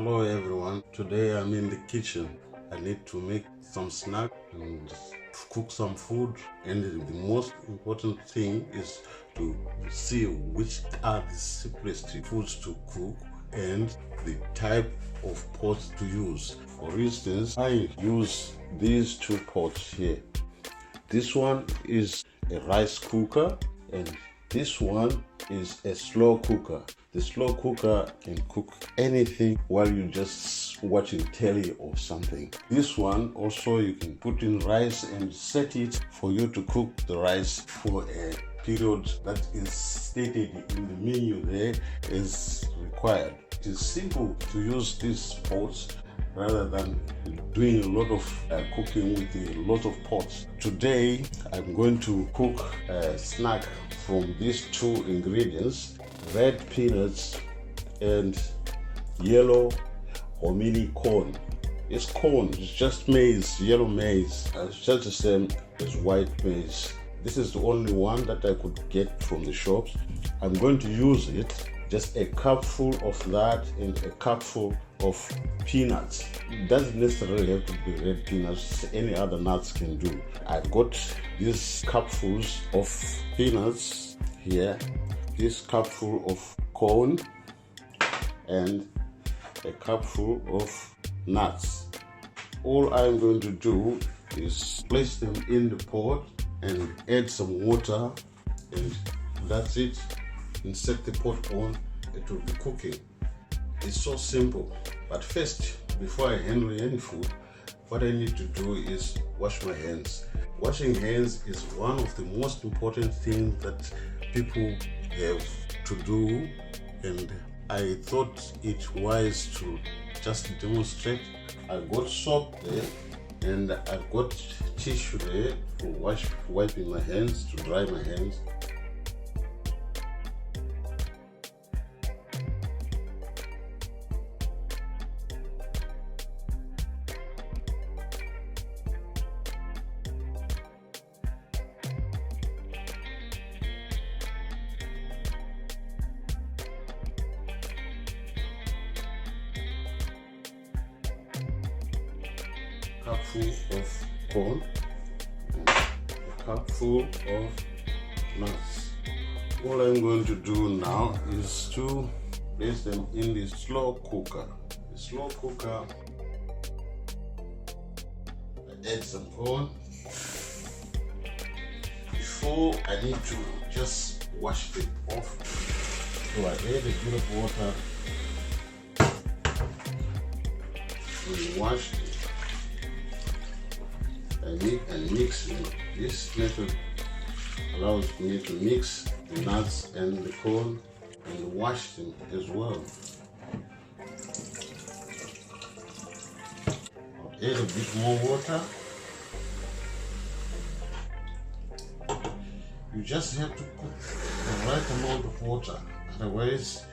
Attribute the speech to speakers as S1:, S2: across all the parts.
S1: Hello everyone, today I'm in the kitchen. I need to make some snack and cook some food, and the most important thing is to see which are the simplest foods to cook and the type of pots to use. For instance, I use these two pots here. This one is a rice cooker and this one is a slow cooker. The slow cooker can cook anything while you're just watching telly or something. This one also you can put in rice and set it for you to cook the rice for a period that is stated in the menu there is required. It is simple to use these pots rather than doing a lot of cooking with a lot of pots. Today I'm going to cook a snack from these two ingredients: red peanuts and yellow hominy corn. It's corn, it's just maize, yellow maize. It's just the same as white maize. This is the only one that I could get from the shops. I'm going to use it, just a cupful of that and a cupful of peanuts. It doesn't necessarily have to be red peanuts, any other nuts can do. I've got these cupfuls of peanuts here, this cupful of corn, and a cupful of nuts. All I'm going to do is place them in the pot and add some water, and that's it. And set the pot on, it will be cooking. It's so simple. But first, before I handle any food, what I need to do is wash my hands. Washing hands is one of the most important things that people have to do, and I thought it wise to just demonstrate. I've got soap there and I've got tissue there for wiping my hands, to dry my hands. Cupful of corn and a cupful of nuts. All I'm going to do now is to place them in the slow cooker. The slow cooker, I add some corn. Before, I need to just wash them off. So I add a bit of water and wash it. And mix it. This method allows me to mix the nuts and the corn and wash them as well. I'll add a bit more water. You just have to put the right amount of water, otherwise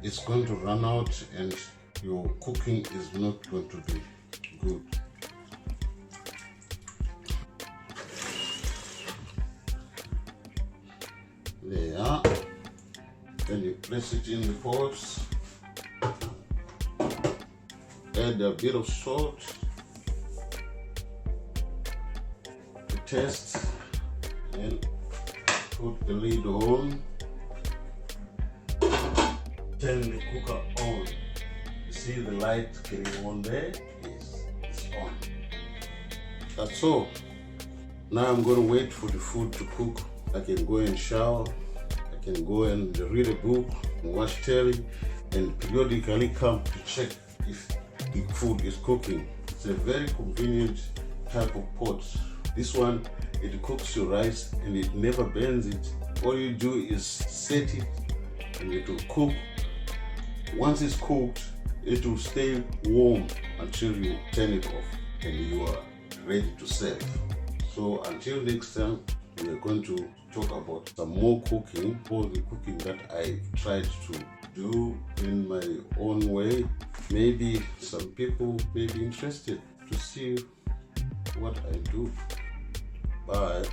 S1: it's going to run out and your cooking is not going to be good. There, then you place it in the pots, add a bit of salt to taste, and put the lid on, turn the cooker on. You see the light getting on there? Yes, it's on. That's all. Now I'm going to wait for the food to cook. I can go and shower, I can go and read a book, and watch telly, and periodically come to check if the food is cooking. It's a very convenient type of pot. This one, it cooks your rice and it never burns it. All you do is set it and it will cook. Once it's cooked, it will stay warm until you turn it off and you are ready to serve. So until next time, we are going to talk about some more cooking, all the cooking that I tried to do in my own way. Maybe some people may be interested to see what I do. Bye.